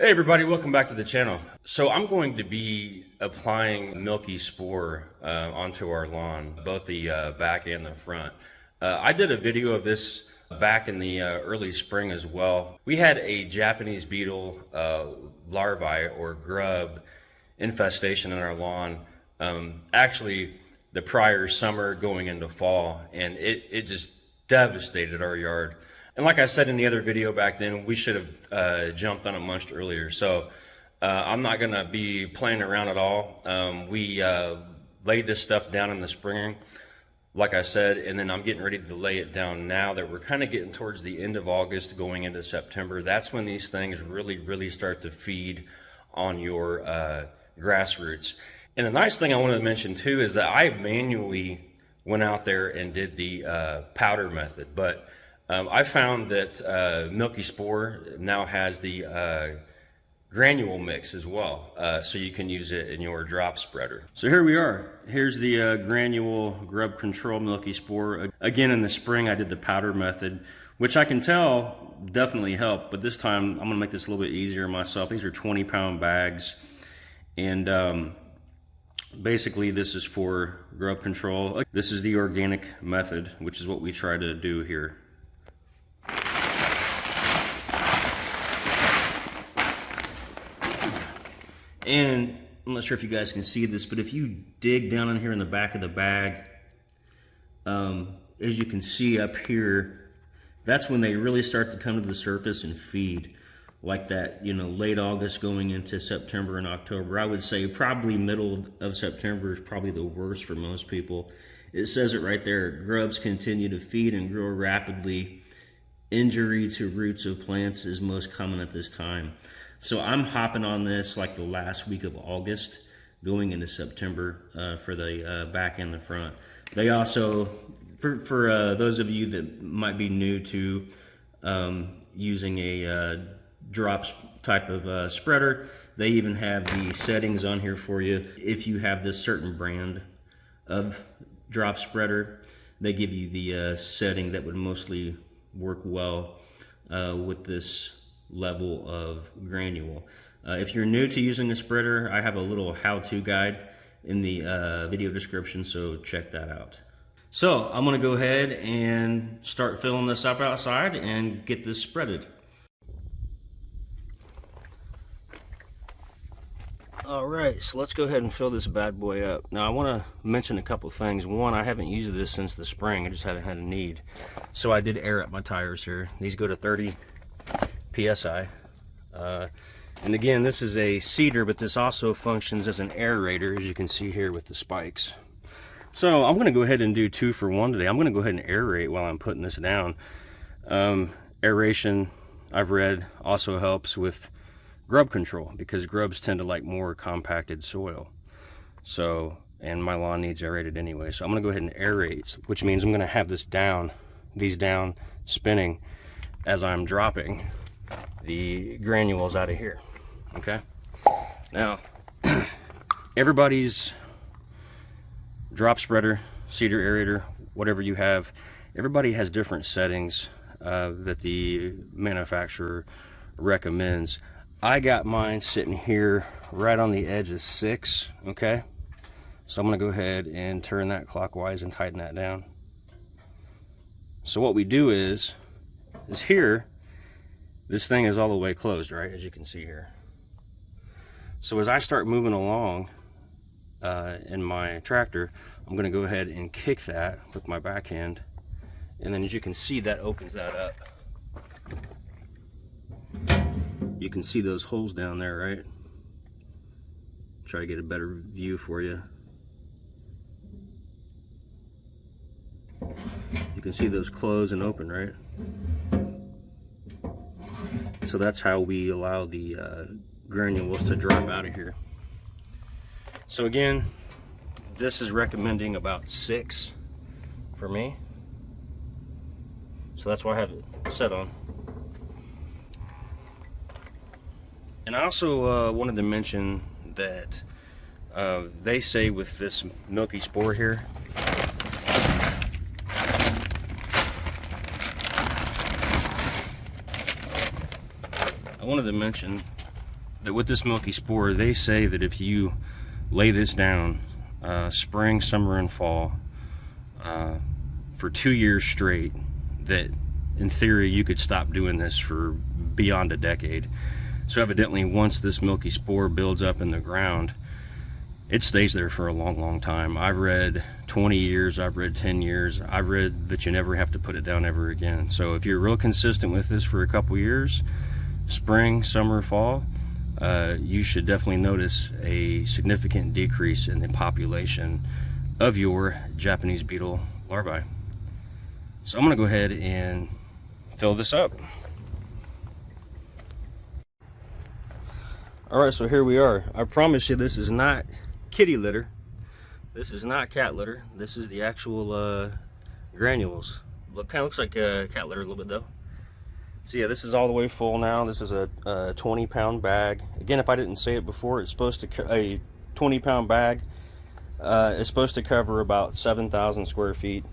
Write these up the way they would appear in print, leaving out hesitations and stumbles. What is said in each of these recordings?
Hey everybody, welcome back to the channel. So I'm going to be applying Milky Spore onto our lawn, both the back and the front. I did a video of this back in the early spring as well. We had a Japanese beetle larvae or grub infestation in our lawn, actually the prior summer going into fall, and it just devastated our yard. And like I said in the other video back then, we should have jumped on it much earlier. So I'm not going to be playing around at all. We laid this stuff down in the spring, like I said, and then I'm getting ready to lay it down now that we're kind of getting towards the end of August going into September. That's when these things really start to feed on your grassroots. And the nice thing I wanted to mention too is that I manually went out there and did the powder method, but I found that Milky Spore now has the granule mix as well, so you can use it in your drop spreader. So here we are. Here's the granule grub control Milky Spore. Again, in the spring I did the powder method, which I can tell definitely helped, but this time I'm going to make this a little bit easier myself. These are 20-pound bags, and basically this is for grub control. This is the organic method, which is what we try to do here. And I'm not sure if you guys can see this, but if you dig down in here in the back of the bag, as you can see up here, that's when they really start to come to the surface and feed, like that, you know, late August going into September and October. I would say probably middle of September is probably the worst for most people. It says it right there, grubs continue to feed and grow rapidly. Injury to roots of plants is most common at this time. So I'm hopping on this like the last week of August, going into September for the back and the front. They also, for those of you that might be new to using a drops type of spreader, they even have the settings on here for you. If you have this certain brand of drop spreader, they give you the setting that would mostly work well with this level of granule. If you're new to using a spreader, I have a little how-to guide in the video description, so check that out. So I'm going to go ahead and start filling this up outside and get this spreaded. Alright, so let's go ahead and fill this bad boy up. Now I want to mention a couple things. One, I haven't used this since the spring. I just haven't had a need. So I did air up my tires here. These go to 30 PSI. And again, this is a cedar, but this also functions as an aerator, as you can see here with the spikes. So I'm going to go ahead and do 2 for 1 today. I'm going to go ahead and aerate while I'm putting this down. Aeration, I've read, also helps with grub control because grubs tend to like more compacted soil. So, and my lawn needs aerated anyway. So I'm going to go ahead and aerate, which means I'm going to have this down, these down, spinning as I'm dropping the granules out of here. Okay, now everybody's drop spreader, cedar aerator, whatever you have, everybody has different settings that the manufacturer recommends. I got mine sitting here right on the edge of 6. Okay, so I'm going to go ahead and turn that clockwise and tighten that down. So what we do is here, this thing is all the way closed, right, as you can see here. So as I start moving along in my tractor, I'm going to go ahead and kick that with my backhand, and then as you can see, that opens that up. You can see those holes down there, right? Try to get a better view for you. You can see those close and open, right? So that's how we allow the granules to drop out of here. So again, this is recommending about 6 for me. So that's why I have it set on. And I also wanted to mention that they say with this Milky Spore here, I wanted to mention that with this Milky Spore, they say that if you lay this down spring, summer, and fall for 2 years straight, that in theory you could stop doing this for beyond a decade. So evidently, once this Milky Spore builds up in the ground, it stays there for a long time. I've read 20 years, I've read 10 years, I've read that you never have to put it down ever again. So if you're real consistent with this for a couple years, spring, summer, fall, you should definitely notice a significant decrease in the population of your Japanese beetle larvae. So I'm gonna go ahead and fill this up. All right, so here we are. I promise you this is not kitty litter. This is not cat litter. This is the actual granules. Kind of looks like cat litter a little bit though. So yeah, this is all the way full now. This is a 20-pound bag. Again, if I didn't say it before, it's supposed to a 20-pound bag is supposed to cover about 7,000 square feet.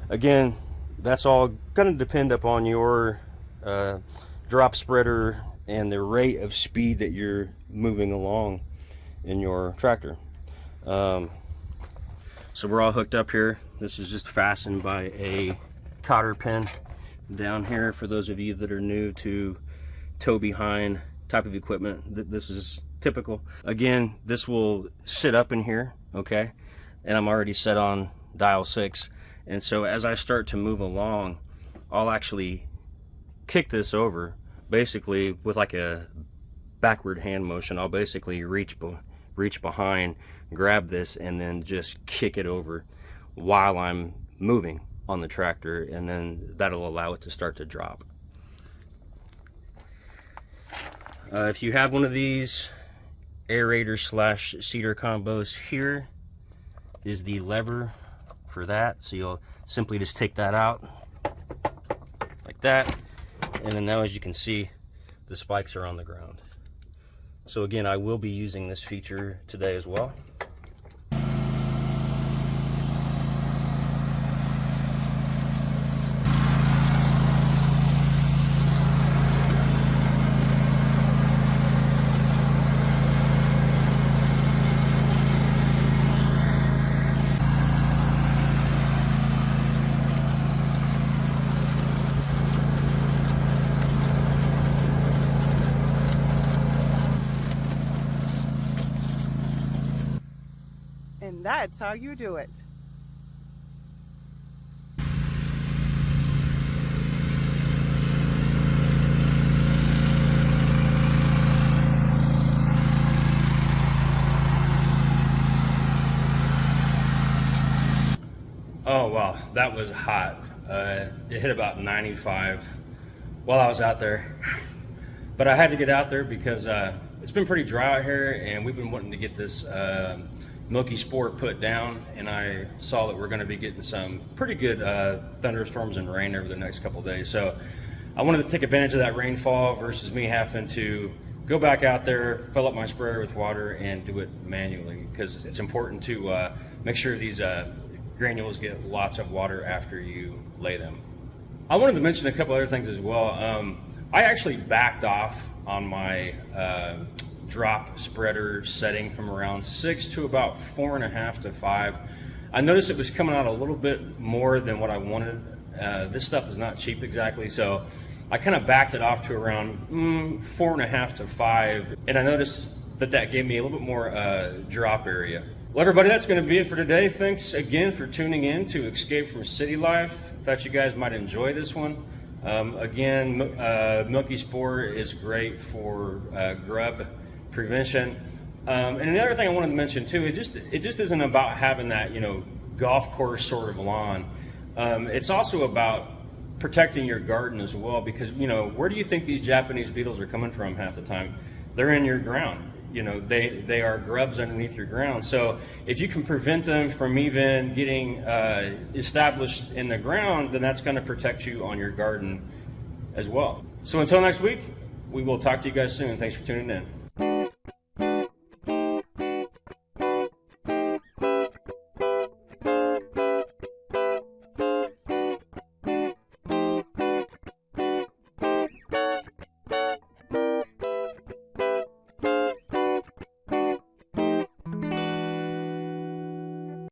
Again, that's all going to depend upon your drop spreader and the rate of speed that you're moving along in your tractor. So we're all hooked up here. This is just fastened by a cotter pin down here for those of you that are new to tow behind type of equipment. This is typical. Again, this will sit up in here, okay? And I'm already set on dial 6. And so as I start to move along, I'll actually kick this over, basically with like a backward hand motion. I'll basically reach behind, grab this, and then just kick it over while I'm moving on the tractor, and then that'll allow it to start to drop. If you have one of these aerator slash seeder combos, here is the lever for that. So you'll simply just take that out like that, and then now as you can see, the spikes are on the ground. So again, I will be using this feature today as well. And that's how you do it. Oh wow, that was hot. It hit about 95 while I was out there. But I had to get out there because it's been pretty dry out here, and we've been wanting to get this Milky Spore put down, and I saw that we're going to be getting some pretty good thunderstorms and rain over the next couple of days. So I wanted to take advantage of that rainfall versus me having to go back out there, fill up my sprayer with water, and do it manually, because it's important to make sure these granules get lots of water after you lay them. I wanted to mention a couple other things as well. I actually backed off on my drop spreader setting from around 6 to about 4.5 to 5. I noticed it was coming out a little bit more than what I wanted. This stuff is not cheap exactly, so I kind of backed it off to around 4.5 to 5, and I noticed that that gave me a little bit more drop area. Well, everybody, that's going to be it for today. Thanks again for tuning in to Escape from City Life. Thought you guys might enjoy this one. Again, Milky Spore is great for grub prevention. And another thing I wanted to mention too, it just isn't about having that, you know, golf course sort of lawn. It's also about protecting your garden as well, because, you know, where do you think these Japanese beetles are coming from half the time? They're in your ground. You know, they are grubs underneath your ground. So if you can prevent them from even getting established in the ground, then that's going to protect you on your garden as well. So until next week, we will talk to you guys soon. Thanks for tuning in.